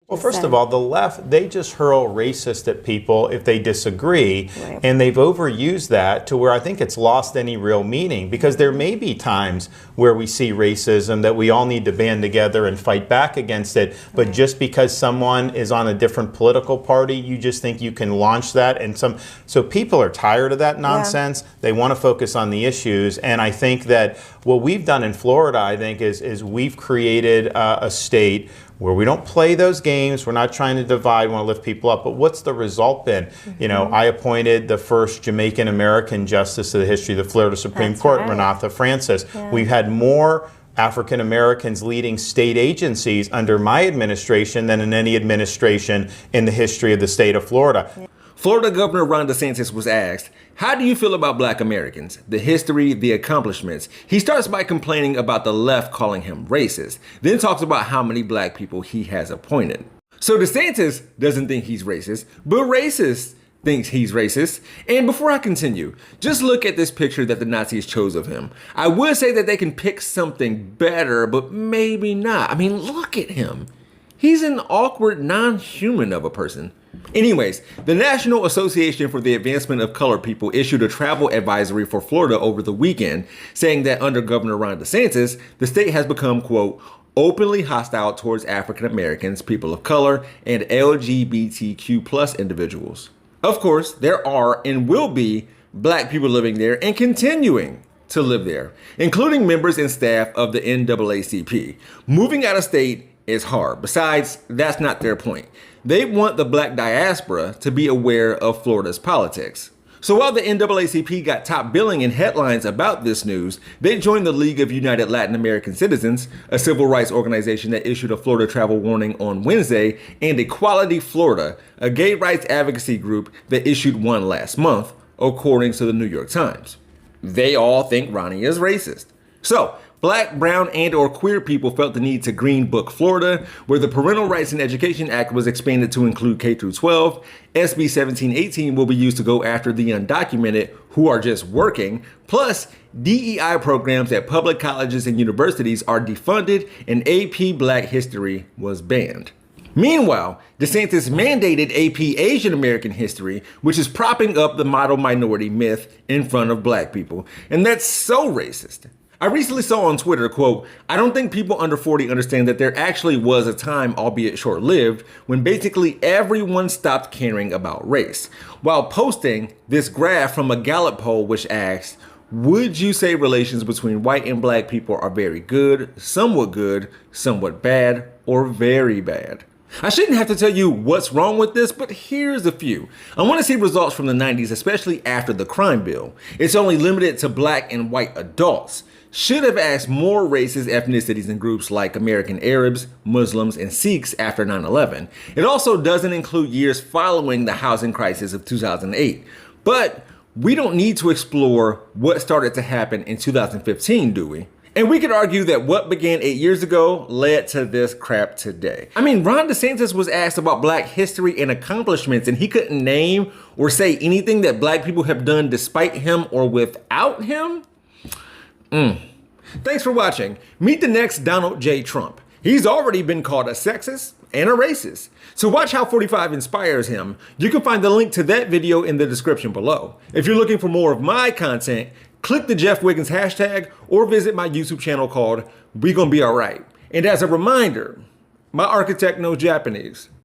Well, first of all, the left, they just hurl racist at people if they disagree. Right. And they've overused that to where I think it's lost any real meaning, because there may be times where we see racism that we all need to band together and fight back against it. But just because someone is on a different political party, you just think you can launch that. And so people are tired of that nonsense. Yeah. They want to focus on the issues. And I think that what we've done in Florida, I think, is we've created a state where we don't play those games. We're not trying to divide, we want to lift people up. But what's the result been? Mm-hmm. You know, I appointed the first Jamaican American justice of the history of the Florida Supreme Court, right. Renatha Francis. Yeah. We've had more African Americans leading state agencies under my administration than in any administration in the history of the state of Florida. Yeah. Florida Governor Ron DeSantis was asked, how do you feel about black Americans, the history, the accomplishments? He starts by complaining about the left calling him racist, then talks about how many black people he has appointed. So DeSantis doesn't think he's racist, but racist thinks he's racist. And before I continue, just look at this picture that the Nazis chose of him. I would say that they can pick something better, but maybe not. I mean, look at him. He's an awkward, non-human of a person. Anyways, the National Association for the Advancement of Colored People issued a travel advisory for Florida over the weekend, saying that under Governor Ron DeSantis, the state has become, quote, openly hostile towards African Americans, people of color, and LGBTQ plus individuals. Of course, there are and will be black people living there and continuing to live there, including members and staff of the NAACP. Moving out of state is hard. Besides, that's not their point. They want the black diaspora to be aware of Florida's politics. So while the NAACP got top billing in headlines about this news, they joined the League of United Latin American Citizens, a civil rights organization that issued a Florida travel warning on Wednesday, and Equality Florida, a gay rights advocacy group that issued one last month, according to the New York Times. They all think Ronnie is racist. So, black, brown, and or queer people felt the need to Green Book Florida, where the Parental Rights and Education Act was expanded to include K through 12. SB 1718 will be used to go after the undocumented who are just working. Plus, DEI programs at public colleges and universities are defunded, and AP Black History was banned. Meanwhile, DeSantis mandated AP Asian American History, which is propping up the model minority myth in front of black people. And that's so racist. I recently saw on Twitter, quote, I don't think people under 40 understand that there actually was a time, albeit short-lived, when basically everyone stopped caring about race, while posting this graph from a Gallup poll which asked, would you say relations between white and black people are very good, somewhat bad, or very bad? I shouldn't have to tell you what's wrong with this, but here's a few. I want to see results from the 90s, especially after the crime bill. It's only limited to black and white adults. Should have asked more races, ethnicities, and groups like American Arabs, Muslims, and Sikhs after 9/11. It also doesn't include years following the housing crisis of 2008. But we don't need to explore what started to happen in 2015, do we? And we could argue that what began 8 years ago led to this crap today. I mean, Ron DeSantis was asked about black history and accomplishments, and he couldn't name or say anything that black people have done despite him or without him? Thanks for watching. Meet the next Donald J. Trump. He's already been called a sexist and a racist. So watch how 45 inspires him. You can find the link to that video in the description below. If you're looking for more of my content, click the Jeff Wiggins hashtag or visit my YouTube channel called We Gonna Be Alright. And as a reminder, my architect knows Japanese.